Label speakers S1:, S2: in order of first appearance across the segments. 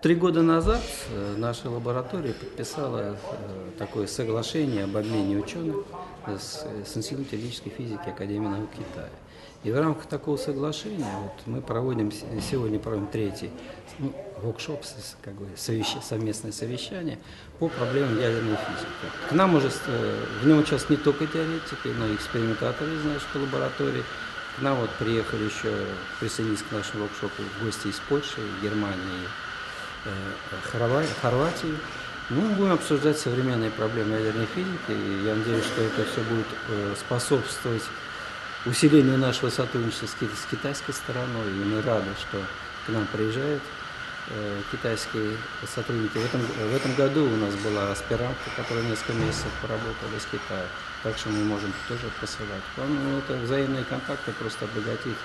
S1: 3 года назад наша лаборатория подписала такое соглашение об обмене ученых с Институтом теоретической физики Академии наук Китая. И в рамках такого соглашения мы сегодня проводим третий воркшоп, совместное совещание по проблемам ядерной физики. К нам уже в нем участвуют не только теоретики, но и экспериментаторы из нашей лаборатории. К нам приехали еще, присоединились к нашему воркшопу гости из Польши, Германии, Хорватии. Мы будем обсуждать современные проблемы ядерной физики, и я надеюсь, что это все будет способствовать усилению нашего сотрудничества с китайской стороной. И мы рады, что к нам приезжают китайские сотрудники. В этом году у нас была аспирантка, которая несколько месяцев поработала из Китая, так что мы можем тоже посылать. Это взаимные контакты просто обогатит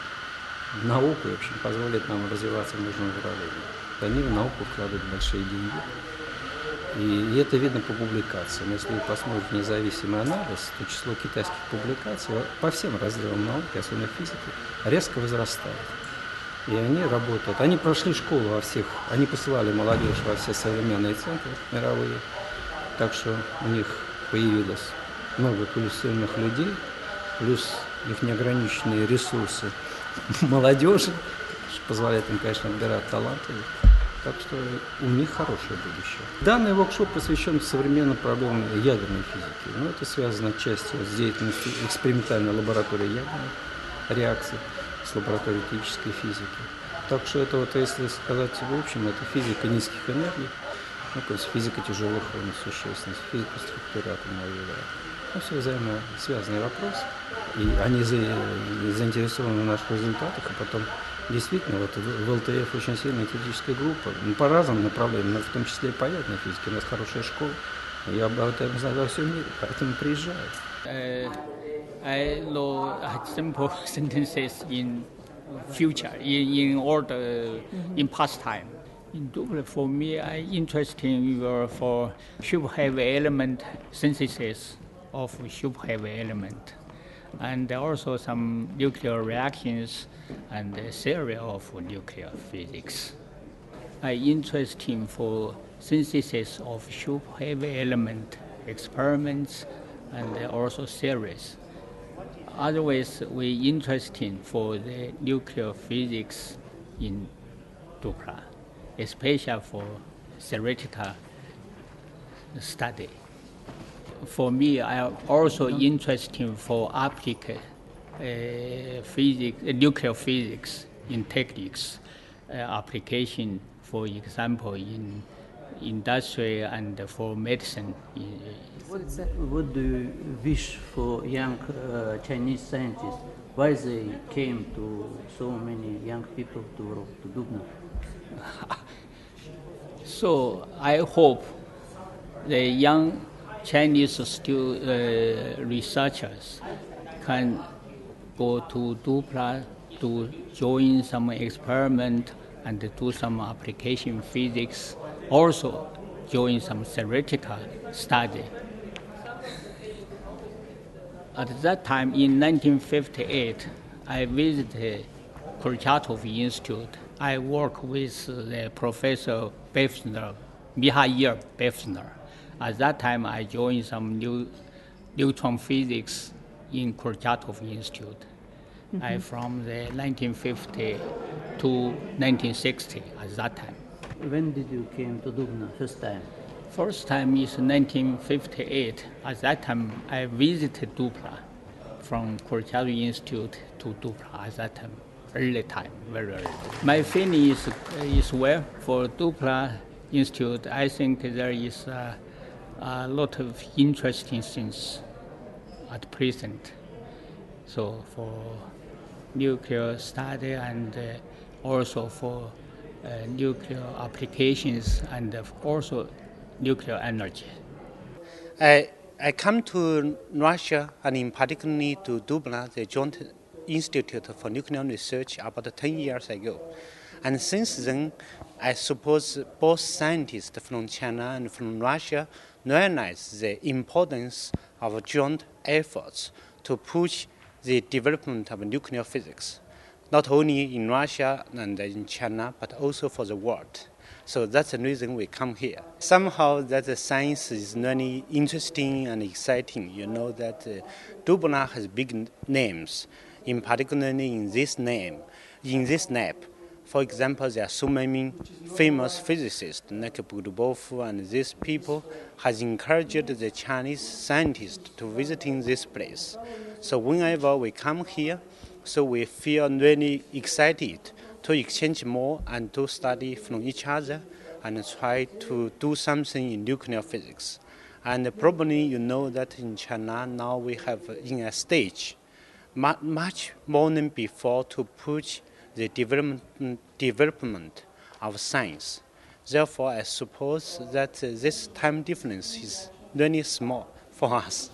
S1: науку и, в общем, позволит нам развиваться в нужном направлении. Они в науку вкладывают большие деньги. И это видно по публикациям. Если вы посмотрите независимый анализ, то число китайских публикаций по всем разделам науки, особенно физики, резко возрастает. И они работают. Они прошли школу во всех, они посылали молодежь во все современные центры мировые. Так что у них появилось много квалифицированных людей, плюс их неограниченные ресурсы молодежи, что позволяет им, конечно, отбирать таланты. Так что у них хорошее будущее. Данный воркшоп посвящен современным проблемам ядерной физики. Но это связано отчасти с деятельностью экспериментальной лаборатории ядерной реакции, с лабораторией теоретической физики. Так что это, если сказать в общем, это физика низких энергий, то есть физика тяжелых ионных существ, физика структуры атомного ядра. Все взаимосвязанные вопросы. И они заинтересованы в наших результатах, и потом действительно, в ЛТФ очень сильная теоретическая группа, по разным направлениям, но в том числе и по ядерной физике. У нас хорошая школа, я об этом знаю во всем мире, поэтому приезжают.
S2: I know simple sentences in future, in order, in past time. In Dupla, for me, I interesting for super-heavy element synthesis of super-heavy element, and also some nuclear reactions and the theory of nuclear physics. I interested for synthesis of super-heavy element experiments and also theories. Otherwise, we interested for the nuclear physics in Dupla, especially for theoretical study. For me, I am also interested for applied physics, nuclear physics in techniques, application, for example, in industry and for medicine.
S3: What do you wish for young Chinese scientists? Why they came to so many young people to Dubna?
S2: So I hope the young Chinese researchers can go to Dupla to join some experiment and do some application physics, also join some theoretical study. At that time, in 1958, I visited Kurchatov Institute. I worked with the Professor Befner, Mihail Befner. At that time, I joined some neutron physics in Kurchatov Institute. I from the 1950 to 1960 at that time.
S3: When did you came to Dubna first time?
S2: First time is 1958. At that time, I visited Dupla from Kurchatov Institute to Dupla at that time. Early time, very early. My feeling is well for Dupla Institute. I think there is a lot of interesting things at present. So for nuclear study and also for nuclear applications and also nuclear energy.
S4: I come to Russia and in particularly to Dubna, the Joint Institute for Nuclear Research, about 10 years ago. And since then, I suppose both scientists from China and from Russia realize the importance of joint efforts to push the development of nuclear physics. not only in Russia and in China, but also for the world. So that's the reason we come here. Somehow that the science is really interesting and exciting. You know that Dubna has big names, in particularly in this lab. For example, there are so many famous physicists like Budubov, and these people has encouraged the Chinese scientists to visiting this place. So whenever we come here, so we feel really excited to exchange more and to study from each other and try to do something in nuclear physics. And probably you know that in China now we have in a stage much more than before to push the development of science. Therefore, I suppose that this time difference is really small for us.